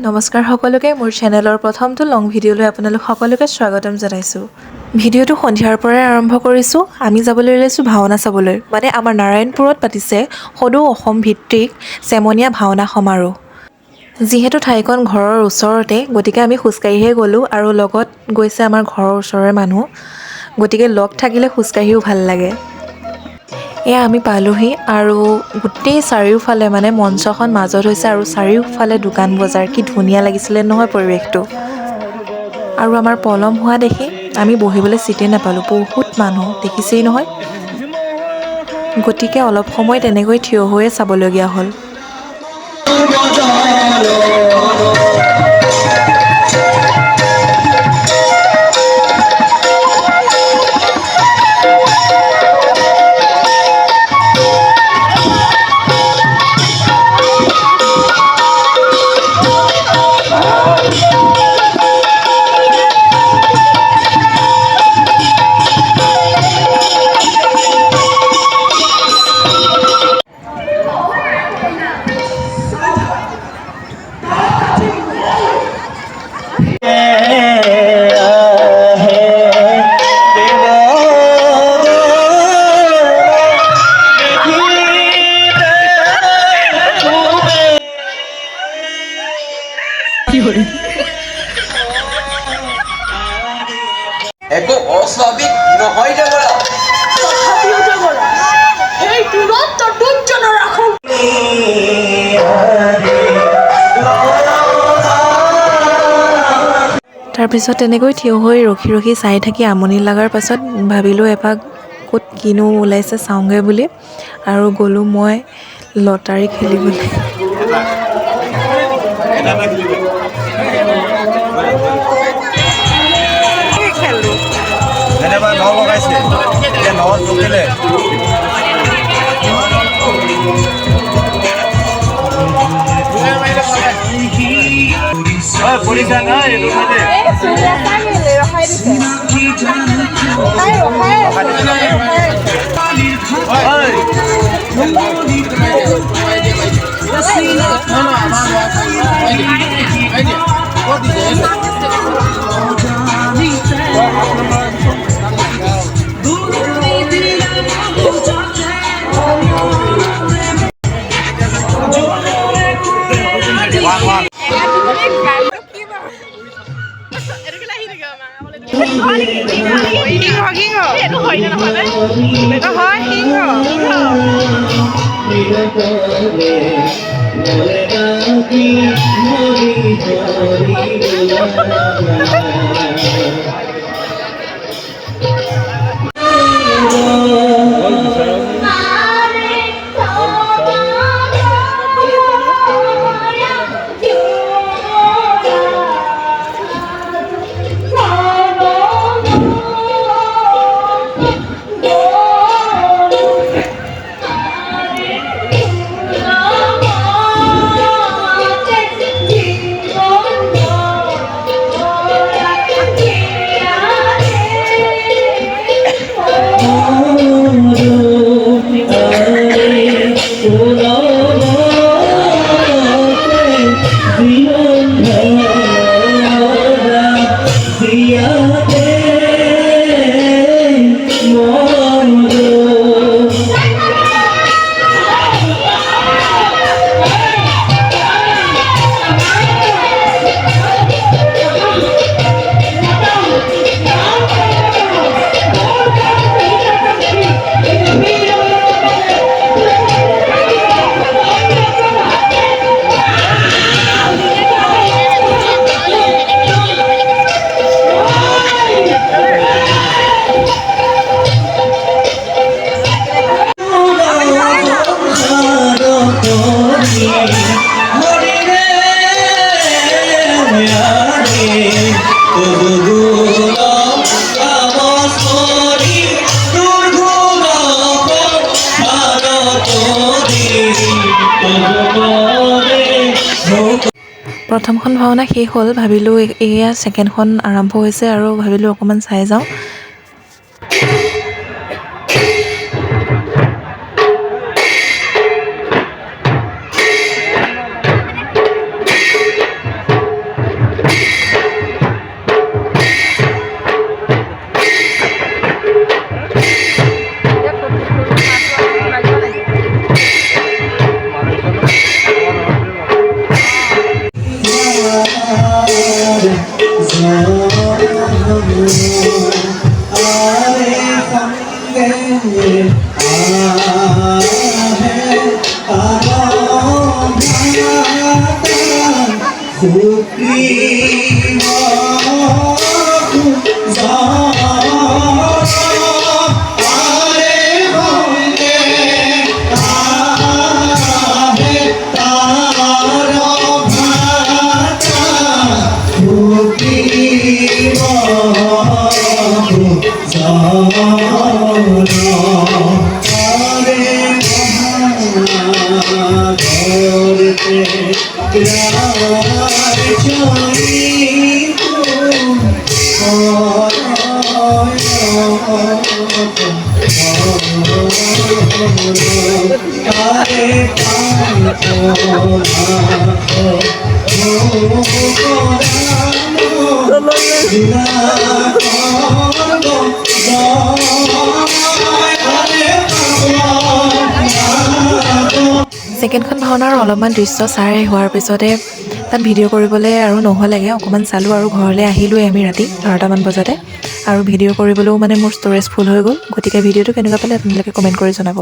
নমস্কাৰ সকলোকে মোৰ চেনেলৰ প্ৰথমটো লং ভিডিঅ'লৈ আপোনালোক সকলোকে স্বাগতম জনাইছোঁ। ভিডিঅ'টো সন্ধিয়াৰ পৰাই আৰম্ভ কৰিছোঁ। আমি যাবলৈ ওলাইছোঁ ভাওনা চাবলৈ। মানে আমাৰ নাৰায়ণপুৰত পাতিছে সদৌ অসম ভিত্তিক চেমনীয়া ভাওনা সমাৰোহ। যিহেতু ঠাইকণ ঘৰৰ ওচৰতে, গতিকে আমি খোজকাঢ়িহে গ'লোঁ আৰু লগত গৈছে আমাৰ ঘৰৰ ওচৰৰে মানুহ। গতিকে লগ থাকিলে খোজকাঢ়িও ভাল লাগে। এয়া আমি পালোহি আৰু গোটেই চাৰিওফালে মানে মঞ্চখন মাজত হৈছে আৰু চাৰিওফালে দোকান বজাৰ। কি ধুনীয়া লাগিছিলে নহয় পৰিৱেশটো। আৰু আমাৰ পলম হোৱা দেখি আমি বহিবলৈ ছিটেই নাপালোঁ। বহুত মানুহ দেখিছেই নহয়। গতিকে অলপ সময় তেনেকৈ থিয় হৈয়ে চাবলগীয়া হ'ল। একো অস্বাভাবিক নহয় দেৱৰা। তথাপিও দেৱৰা, সেই দূৰত্ব দুৰ্জন ৰাখোঁ। তাৰপিছত তেনেকৈ থিয় হৈ ৰখি ৰখি চাই থাকি আমনি লগাৰ পাছত ভাবিলোঁ এপাক ক'ত কিনো ওলাইছে চাওঁগৈ বুলি আৰু গ'লোঁ মই লটাৰী খেলিবলৈ। প্ৰথমখন ভাওনা শেষ হ'ল। ভাবিলোঁ এয়া ছেকেণ্ডখন আৰম্ভ হৈছে আৰু ভাবিলোঁ অকণমান চাই যাওঁ। ছেকেণ্ডখন ভাওনাৰ অলপমান দৃশ্য চাই হোৱাৰ পিছতে তাত ভিডিঅ' কৰিবলৈ আৰু নহ'লেগৈ অকণমান চালোঁ আৰু ঘৰলৈ আহিলোঁৱে আমি ৰাতি 12টামান বজাতে আৰু ভিডিঅ' কৰিবলৈও মানে মোৰ ষ্ট'ৰেজ ফুল হৈ গ'ল গতিকে ভিডিঅ'টো কেনেকুৱা পালে আপোনালোকে কমেণ্ট কৰি জনাব